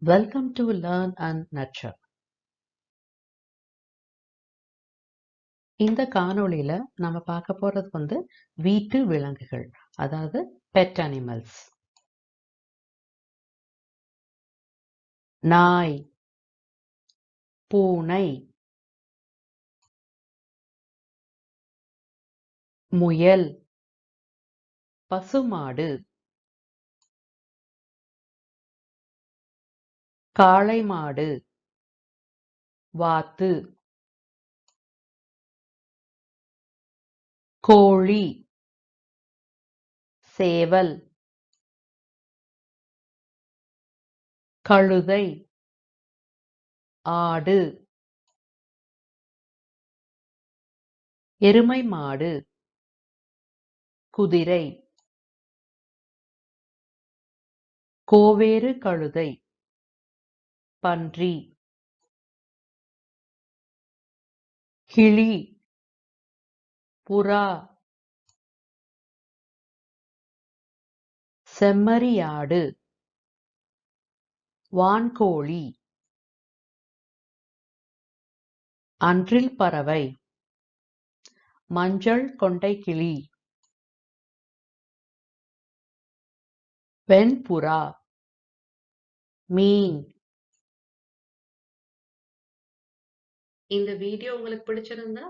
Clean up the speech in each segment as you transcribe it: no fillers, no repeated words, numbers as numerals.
Welcome to Learn and Nurture. இந்த காணொளியில நம்ம பார்க்க போறது வீட்டு விலங்குகள், அதாவது பெட் அனிமல்ஸ். நாய், பூனை, முயல், பசுமாடு, காளை மாடு, வாத்து, கோழி, சேவல், கழுதை, ஆடு, எருமை மாடு, குதிரை, கோவேறு கழுதை, பன்றி, கிளி, புறா, செம்மறியாடு, வான்கோழி, அன்றில் பறவை, மஞ்சள் கொண்டைக்கிளி, வெண்புறா, மீன். இந்த வீடியோ உங்களுக்கு பிடிச்சிருந்தா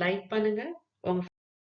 லைக் பண்ணுங்க,